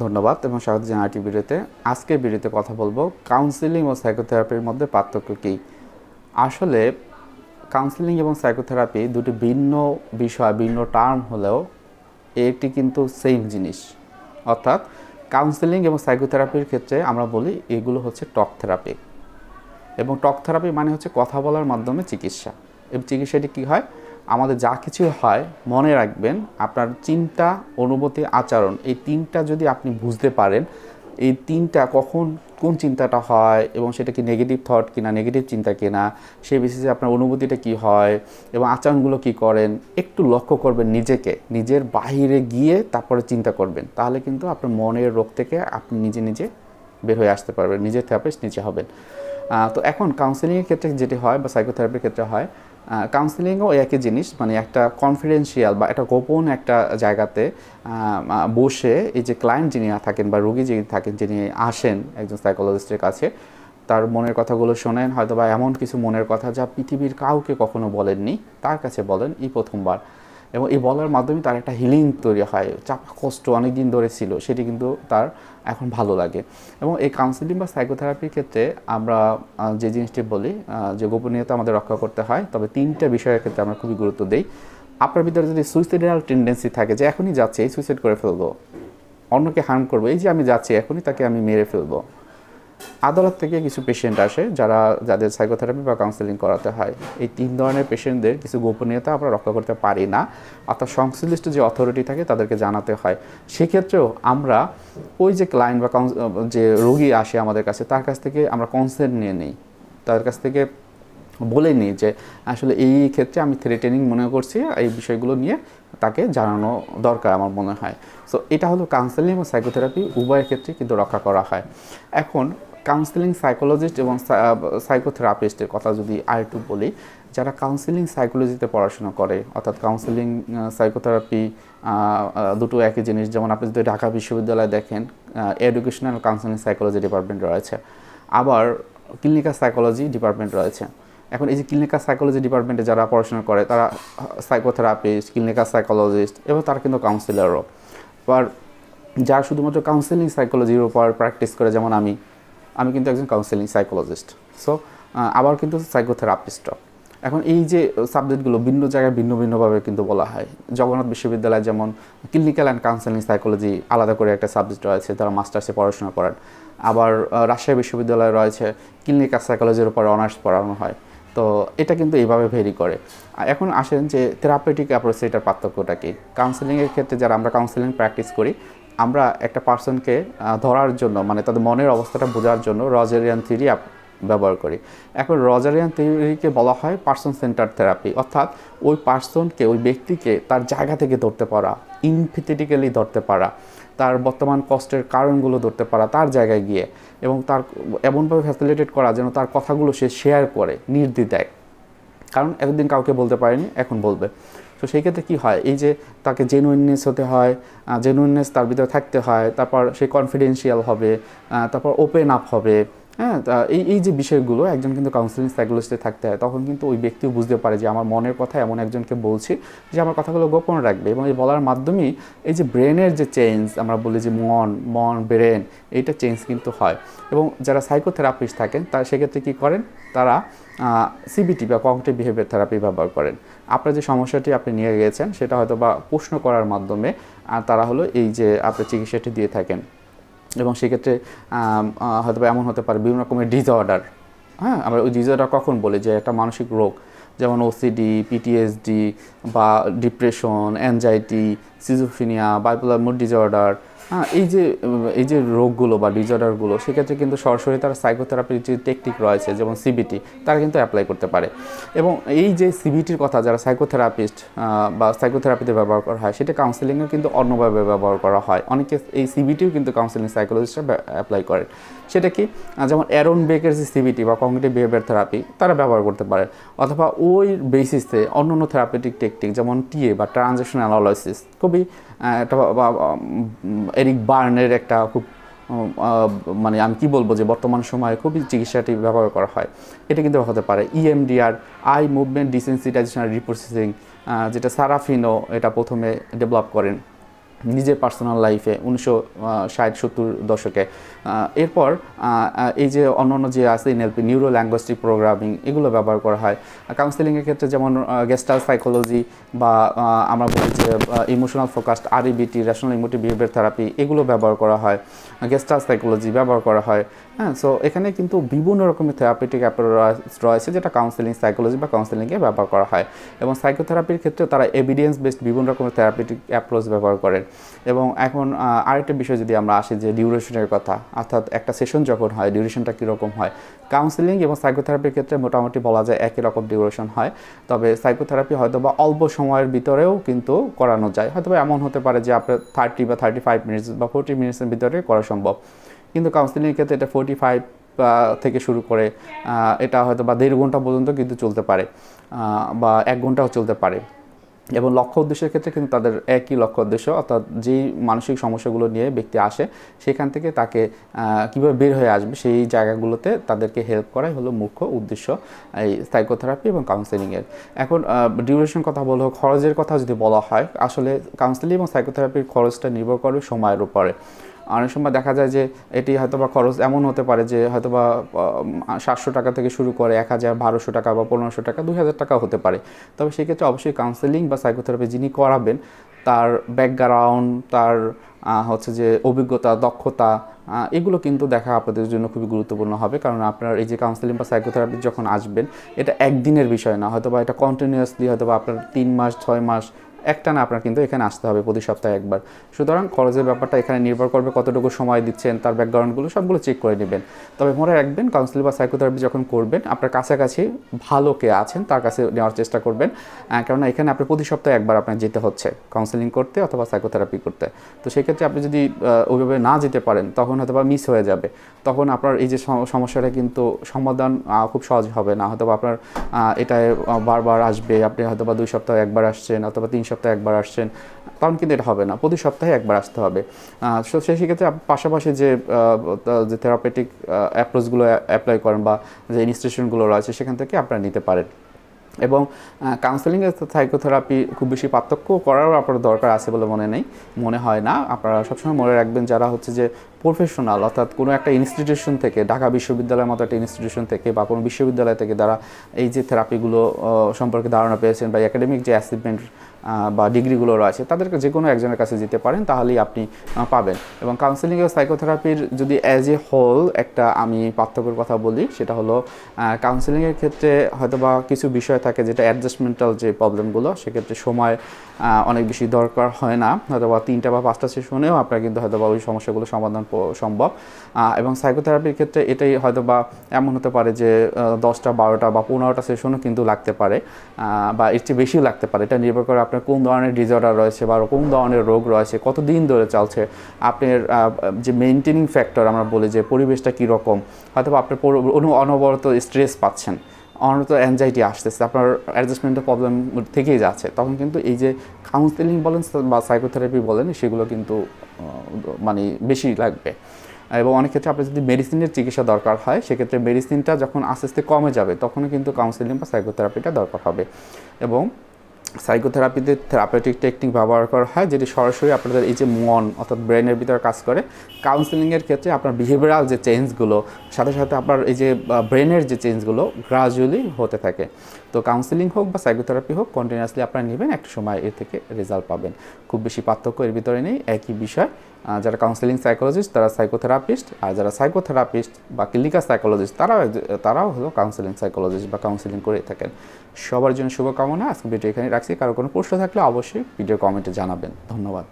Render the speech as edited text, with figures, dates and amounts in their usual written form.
ধন্যবাদ এবং স্বাগত জানাই আরটি ভিডিওতে। আজকের ভিডিওতে কথা বলবো কাউন্সেলিং ও সাইকোথেরাপির মধ্যে পার্থক্য কী। আসলে কাউন্সেলিং এবং সাইকোথেরাপি দুটি ভিন্ন বিষয়, ভিন্ন টার্ম হলেও এটি কিন্তু সেম জিনিস। অর্থাৎ কাউন্সেলিং এবং সাইকোথেরাপির ক্ষেত্রে আমরা বলি এগুলো হচ্ছে টক থেরাপি, এবং টক থেরাপি মানে হচ্ছে কথা বলার মাধ্যমে চিকিৎসা। এবং চিকিৎসাটি কী হয়, আমাদের যা কিছু হয় মনে রাখবেন, আপনার চিন্তা, অনুভূতি, আচরণ, এই তিনটা যদি আপনি বুঝতে পারেন, এই তিনটা কখন কোন চিন্তাটা হয় এবং সেটা কি নেগেটিভ থট কিনা, নেগেটিভ চিন্তা কিনা, সেই বেসিসে আপনার অনুভূতিটা কি হয় এবং আচরণগুলো কি করেন, একটু লক্ষ্য করবেন নিজেকে, নিজের বাহিরে গিয়ে তারপরে চিন্তা করবেন, তাহলে কিন্তু আপনার মনের রোগ থেকে আপনি নিজে নিজে বের হয়ে আসতে পারবেন, নিজের থেরাপিস্ট নিজে হবেন। তো এখন কাউন্সেলিংয়ের ক্ষেত্রে যেটি হয় বা সাইকোথেরাপির ক্ষেত্রে হয়, কাউন্সেলিংও একই জিনিস, মানে একটা কনফিডেন্সিয়াল বা একটা গোপন একটা জায়গাতে বসে এই যে ক্লায়েন্ট যিনি থাকেন বা রোগী যিনি থাকেন, যিনি আসেন একজন সাইকোলজিস্টের কাছে, তার মনের কথাগুলো শোনেন, হয়তো বা এমন কিছু মনের কথা যা পৃথিবীর কাউকে কখনো বলেননি, তার কাছে বলেন এই প্রথমবার, এবং এই বলার মাধ্যমে তার একটা হিলিং তৈরি হয়। চাপা কষ্ট অনেক দিন ধরে ছিল, সেটি কিন্তু তার এখন ভালো লাগে। এবং এই কাউন্সেলিং বা সাইকোথেরাপির ক্ষেত্রে আমরা যে জিনিসটি বলি, যে গোপনীয়তা আমাদের রক্ষা করতে হয়, তবে তিনটা বিষয়ের ক্ষেত্রে আমরা খুবই গুরুত্ব দিই। আপনার ভিতরে যদি সুইসাইডাল টেন্ডেন্সি থাকে, যে এখনই যাচ্ছে এই সুইসাইড করে ফেলবো, অন্যকে হার্ম করবো, এই যে আমি যাচ্ছি এখনই তাকে আমি মেরে ফেলবো। আদালত থেকে কিছু পেশেন্ট আসে যাদের সাইকোথেরাপি বা কাউন্সেলিং করাতে হয়। এই তিন ধরনের পেশেন্টদের কিছু গোপনীয়তা আমরা রক্ষা করতে পারি না, অর্থাৎ সংশ্লিষ্ট যে অথরিটি থাকে তাদেরকে জানাতে হয়। সেক্ষেত্রেও আমরা ওই যে ক্লায়েন্ট বা যে রোগী আসে আমাদের কাছে, তার কাছ থেকে আমরা কনসেন্ট নিয়ে নিই, তার কাছ থেকে বলে নিই যে আসলে এই ক্ষেত্রে আমি থ্রেটেনিং মনে করছি, এই বিষয়গুলো নিয়ে তাকে জানানো দরকার আমার মনে হয়। সো এটা হলো কাউন্সেলিং ও সাইকোথেরাপি উভয়ের ক্ষেত্রে কিন্তু রক্ষা করা হয়। এখন কাউন্সেলিং সাইকোলজিস্ট এবং সাইকোথেরাপিস্টের কথা যদি আরেকটু বলি, যারা কাউন্সেলিং সাইকোলজিতে পড়াশোনা করে, অর্থাৎ কাউন্সেলিং সাইকোথেরাপি দুটো একই জিনিস। যেমন আপনি যদি ঢাকা বিশ্ববিদ্যালয়ে দেখেন, এডুকেশনাল কাউন্সেলিং সাইকোলজি ডিপার্টমেন্ট রয়েছে, আবার ক্লিনিক্যাল সাইকোলজি ডিপার্টমেন্ট রয়েছে। এখন এই যে ক্লিনিক্যাল সাইকোলজি ডিপার্টমেন্টে যারা পড়াশোনা করে, তারা সাইকোথেরাপিস্ট, ক্লিনিক্যাল সাইকোলজিস্ট এবং তারা কিন্তু কাউন্সিলরও। আবার যারা শুধুমাত্র কাউন্সেলিং সাইকোলজির উপর প্র্যাকটিস করে, যেমন আমি কিন্তু একজন কাউন্সেলিং সাইকোলজিস্ট। সো আবার কিন্তু সাইকোথেরাপিস্টও। এখন এই যে সাবজেক্টগুলো ভিন্ন জায়গায় ভিন্ন ভিন্নভাবে কিন্তু বলা হয়। জগন্নাথ বিশ্ববিদ্যালয়ে যেমন ক্লিনিক্যাল অ্যান্ড কাউন্সেলিং সাইকোলজি আলাদা করে একটা সাবজেক্ট রয়েছে, তারা মাস্টার্সে পড়াশোনা করেন। আবার রাজশাহী বিশ্ববিদ্যালয়ে রয়েছে ক্লিনিক্যাল সাইকোলজির উপর অনার্স পড়ানো হয়। তো এটা কিন্তু এইভাবে ভেরি করে। এখন আসেন যে থেরাপিউটিক অ্যাপ্রোচ, এটার পার্থক্যটা কী। কাউন্সেলিংয়ের ক্ষেত্রে যারা আমরা কাউন্সেলিং প্র্যাকটিস করি, আমরা একটা পার্সনকে ধরার জন্য, মানে তাদের মনের অবস্থাটা বোঝার জন্য রজারিয়ান থিওরি ব্যবহার করি। এখন রজারিয়ান থিওরিকে বলা হয় পার্সন সেন্টার থেরাপি, অর্থাৎ ওই পার্সনকে, ওই ব্যক্তিকে তার জায়গা থেকে ধরতে পারা, ইনফিথেটিক্যালি ধরতে পারা, তার বর্তমান কষ্টের কারণগুলো ধরতে পারা তার জায়গায় গিয়ে, এবং তার এমনভাবে ফ্যাসিলিটেট করা যেন তার কথাগুলো সে শেয়ার করে নির্দ্বিধায়, কারণ এতদিন কাউকে বলতে পারেনি, এখন বলবে। তো সেই ক্ষেত্রে কী হয়, এই যে তাকে জেনুইননেস হতে হয়, জেনুইননেস তার ভিতরে থাকতে হয়, তারপর সে কনফিডেন্সিয়াল হবে, তারপর ওপেন আপ হবে। হ্যাঁ, এই যে বিষয়গুলো একজন কিন্তু কাউন্সেলিং সাইকোলজিস্টে থাকতে হয়, তখন কিন্তু ওই ব্যক্তিও বুঝতে পারে যে আমার মনের কথা এমন একজনকে বলছি যে আমার কথাগুলো গোপন রাখবে, এবং এই বলার মাধ্যমেই এই যে ব্রেনের যে চেঞ্জ, আমরা বলি যে মন ব্রেন, এইটা চেঞ্জ কিন্তু হয়। এবং যারা সাইকোথেরাপিস্ট থাকেন তারা সেক্ষেত্রে কী করেন, তারা সিবিটি বা কগনিটিভ বিহেভিয়ার থেরাপি ব্যবহার করেন। আপনার যে সমস্যাটি আপনি নিয়ে গিয়েছেন সেটা হয়তো বা প্রশ্ন করার মাধ্যমে তারা হলো এই যে আপনি চিকিৎসাটি দিয়ে থাকেন। এবং সেক্ষেত্রে হয়তো বা এমন হতে পারে বিভিন্ন রকমের ডিসঅর্ডার। হ্যাঁ, আমরা ওই ডিসঅর্ডার কখন বলি, যে একটা মানসিক রোগ, যেমন ওসিডি, পিটিএসডি বা depression, anxiety, schizophrenia, bipolar mood disorder. হ্যাঁ, এই যে রোগগুলো বা ডিসঅর্ডারগুলো, সেক্ষেত্রে কিন্তু সরাসরি তারা সাইকোথেরাপির যে টেকনিক রয়েছে, যেমন সিবিটি, তারা কিন্তু অ্যাপ্লাই করতে পারে। এবং এই যে সিবিটির কথা যারা সাইকোথেরাপিস্ট বা সাইকোথেরাপিতে ব্যবহার করা হয়, সেটা কাউন্সেলিংয়ে কিন্তু অন্যভাবে ব্যবহার করা হয়। অনেকে এই সিবিটিও কিন্তু কাউন্সেলিং সাইকোলজিস্টরা অ্যাপ্লাই করেন। সেটা কি, যেমন অ্যারন বেকের যে সিবিটি বা কগনিটিভ বিহেভিয়ার থেরাপি, তারা ব্যবহার করতে পারে। অথবা ওই বেসিসে অন্য অন্য থেরাপিউটিক টেকনিক, যেমন টিএ বা ট্রানজ্যাকশন অ্যানালাইসিস, খুবই একটা এরিক বার্নের একটা খুব মানে আমি কি বলবো, যে বর্তমান সময়ে খুবই চিকিৎসাটি ব্যবহার করা হয়। এটা কিন্তু হতে পারে ইএমডিআর, আই মুভমেন্ট ডিসেন্সিটাইজেশন রিপ্রসেসিং, যেটা সারাফিনো এটা প্রথমে ডেভেলপ করেন। নিজের পার্সোনাল লাইফে 1960-70 দশকে। এরপর এই যে অন্যান্য যে আছে এনএলপি, নিউরো ল্যাঙ্গুয়েস্টিক প্রোগ্রামিং, এগুলো ব্যবহার করা হয় কাউন্সেলিংয়ের ক্ষেত্রে, যেমন গেস্টাল্ট সাইকোলজি বা আমরা বলি যে emotional focused REBT, rational emotive behaviour therapy, এগুলো ব্যবহার করা হয়, গেস্টাল্ট সাইকোলজি ব্যবহার করা হয়। হ্যাঁ, সো এখানে কিন্তু বিভিন্ন রকমের থেরাপিউটিক অ্যাপ্রোচ রয়েছে যেটা কাউন্সেলিং সাইকোলজি বা কাউন্সেলিংয়ে ব্যবহার করা হয়। এবং সাইকোথেরাপির ক্ষেত্রে তারা এভিডেন্স বেসড বিভিন্ন রকমের থেরাপিউটিক অ্যাপ্রোচ ব্যবহার করেন। এবং এখন আরেকটা বিষয় যদি আমরা আসি যে ডিউরেশনের কথা, অর্থাৎ একটা সেশন যখন হয় ডিউরেশনটা কীরকম হয়। কাউন্সেলিং এবং সাইকোথেরাপির ক্ষেত্রে মোটামুটি বলা যায় একই রকম ডিউরেশন হয়, তবে সাইকোথেরাপি হয়তো বা অল্প সময়ের ভিতরেও কিন্তু করানো যায়। হয়তো বা এমন হতে পারে যে আপনার 30 বা 35 মিনিটস বা 40 মিনিটসের ভিতরে করা সম্ভব, কিন্তু কাউন্সেলিংয়ের ক্ষেত্রে এটা 45 থেকে শুরু করে এটা হয়তো বা 1.5 ঘন্টা পর্যন্ত কিন্তু চলতে পারে, বা 1 ঘন্টাও চলতে পারে। এবং লক্ষ্য উদ্দেশ্যের ক্ষেত্রে কিন্তু তাদের একই লক্ষ্য উদ্দেশ্য, অর্থাৎ যেই মানসিক সমস্যাগুলো নিয়ে ব্যক্তি আসে সেখান থেকে তাকে কীভাবে বের হয়ে আসবে সেই জায়গাগুলোতে তাদেরকে হেল্প করাই হলো মুখ্য উদ্দেশ্য এই সাইকোথেরাপি এবং কাউন্সেলিংয়ের। এখন ডিউরেশন কথা বলো, খরচের কথা যদি বলা হয়, আসলে কাউন্সেলিং এবং সাইকোথেরাপির খরচটা নির্ভর করবে সময়ের উপরে। অনেক সময় দেখা যায় যে এটি হয়তোবা খরচ এমন হতে পারে যে হয়তোবা 700 টাকা থেকে শুরু করে 1000, 1200 টাকা বা 1500 টাকা, 2000 টাকাও হতে পারে। তবে সেক্ষেত্রে অবশ্যই কাউন্সেলিং বা সাইকোথেরাপি যিনি করাবেন তার ব্যাকগ্রাউন্ড, তার হচ্ছে যে অভিজ্ঞতা, দক্ষতা, এগুলো কিন্তু দেখা আপনাদের জন্য খুবই গুরুত্বপূর্ণ হবে। কারণ আপনার এই যে কাউন্সেলিং বা সাইকোথেরাপি যখন আসবেন, এটা একদিনের বিষয় না, হয়তোবা এটা কন্টিনিউয়াসলি হয়তোবা আপনার 3 মাস 6 মাস একটানা আপনার কিন্তু এখানে আসতে হবে প্রতি সপ্তাহে একবার। সুতরাং খরচের ব্যাপারটা এখানে নির্ভর করবে কতটুকু সময় দিচ্ছেন, তার ব্যাকগ্রাউন্ডগুলো সবগুলো চেক করে নেবেন। তবে মনে রাখবেন, কাউন্সেলিং বা সাইকোথেরাপি যখন করবেন আপনার কাছাকাছি ভালো কে আছেন তার কাছে নেওয়ার চেষ্টা করবেন, কেননা এখানে আপনি প্রতি সপ্তাহে একবার আপনার যেতে হচ্ছে কাউন্সেলিং করতে অথবা সাইকোথেরাপি করতে। তো সেক্ষেত্রে আপনি যদি ওইভাবে না যেতে পারেন তখন হয়তো বা মিস হয়ে যাবে, তখন আপনার এই যে সমস্যাটা কিন্তু সমাধান খুব সহজ হবে না। হয়তো আপনার এটায় বারবার আসবে, আপনি হয়তো বা 2 সপ্তাহে একবার আসছেন অথবা 3 সপ্তাহে একবার আসছেন, তখন কিন্তু এটা হবে না, প্রতি সপ্তাহে একবার আসতে হবে। সেক্ষেত্রে পাশাপাশি যে থেরাপিউটিক অ্যাপ্রোচগুলো অ্যাপ্লাই করেন বা যে ইনস্টিটিউশনগুলো রয়েছে সেখান থেকে আপনারা নিতে পারেন। এবং কাউন্সেলিং এর সাইকোথেরাপি খুব বেশি পার্থক্য করারও আপনার দরকার আছে বলে মনে হয় না। আপনারা সবসময় মনে রাখবেন যারা হচ্ছে যে প্রফেশনাল, অর্থাৎ কোনো একটা ইনস্টিটিউশন থেকে, ঢাকা বিশ্ববিদ্যালয়ের মতো একটা ইনস্টিটিউশন থেকে বা কোনো বিশ্ববিদ্যালয় থেকে যারা এই যে থেরাপিগুলো সম্পর্কে ধারণা পেয়েছেন বা একাডেমিক যে অ্যাচিভমেন্ট বা ডিগ্রিগুলো রয়েছে তাদেরকে যে কোনো একজনের কাছে যেতে পারেন, তাহলেই আপনি পাবেন। এবং কাউন্সেলিং ও সাইকোথেরাপির যদি অ্যাজ এ হোল একটা আমি পার্থক্যের কথা বলি, সেটা হলো কাউন্সেলিংয়ের ক্ষেত্রে হয়তোবা কিছু বিষয় থাকে যেটা অ্যাডজাস্টমেন্টাল যে প্রবলেমগুলো, সেক্ষেত্রে সময় অনেক বেশি দরকার হয় না, হয়তোবা 3টা বা 5টা সেশনেও আপনার কিন্তু হয়তোবা ওই সমস্যাগুলো সমাধান সম্ভব। এবং সাইকোথেরাপির ক্ষেত্রে এটাই হয়তোবা এমন হতে পারে যে 10টা 12টা বা 15টা সেশনও কিন্তু লাগতে পারে, বা এর চেয়ে বেশিও লাগতে পারে। এটা নির্ভর করে আপনার কোন ধরনের ডিসঅর্ডার রয়েছে বা কোন ধরনের রোগ রয়েছে, কতদিন ধরে চলছে, আপনার যে মেইনটেনিং ফ্যাক্টর আমরা বলি যে পরিবেশটা কীরকম, হয়তো আপনার অনবরত স্ট্রেস পাচ্ছেন, অনবরত অ্যাংজাইটি আসতেছে, আপনার অ্যাডজাস্টমেন্টের প্রবলেম থেকেই যাচ্ছে, তখন কিন্তু এই যে কাউন্সেলিং বলেন বা সাইকোথেরাপি বলেন সেগুলো কিন্তু মানে বেশি লাগবে। এবং অনেক ক্ষেত্রে আপনার যদি মেডিসিনের চিকিৎসা দরকার হয়, সেক্ষেত্রে মেডিসিনটা যখন আস্তে আস্তে কমে যাবে তখনও কিন্তু কাউন্সেলিং বা সাইকোথেরাপিটা দরকার হবে। এবং সাইকোথেরাপিতে থেরাপিউটিক টেকনিক ব্যবহার করা হয় যেটি সরাসরি আপনাদের এই যে মন অর্থাৎ ব্রেনের ভিতরে কাজ করে। কাউন্সেলিংয়ের ক্ষেত্রে আপনার বিহেভিয়ারাল যে চেঞ্জগুলো সাথে সাথে আপনার এই যে ব্রেনের যে চেঞ্জগুলো গ্রাজুয়ালি হতে থাকে। তো কাউন্সেলিং হোক বা সাইকোথেরাপি হোক কন্টিনিউয়াসলি আপনারা নেবেন, একটা সময় এর থেকে রেজাল্ট পাবেন। খুব বেশি পার্থক্য এর ভিতরে নেই, একই বিষয়। যারা কাউন্সেলিং সাইকোলজিস্ট তারা সাইকোথেরাপিস্ট, আর যারা সাইকোথেরাপিস্ট বা ক্লিনিক্যাল সাইকোলজিস্ট তারাও হলো কাউন্সেলিং সাইকোলজিস্ট বা কাউন্সেলিং করে থাকেন। সবার জন্য শুভকামনা। আজকে ভিডিও এখানে রাখছি। কারো কোনো প্রশ্ন থাকলে অবশ্যই ভিডিও কমেন্টে জানাবেন। ধন্যবাদ।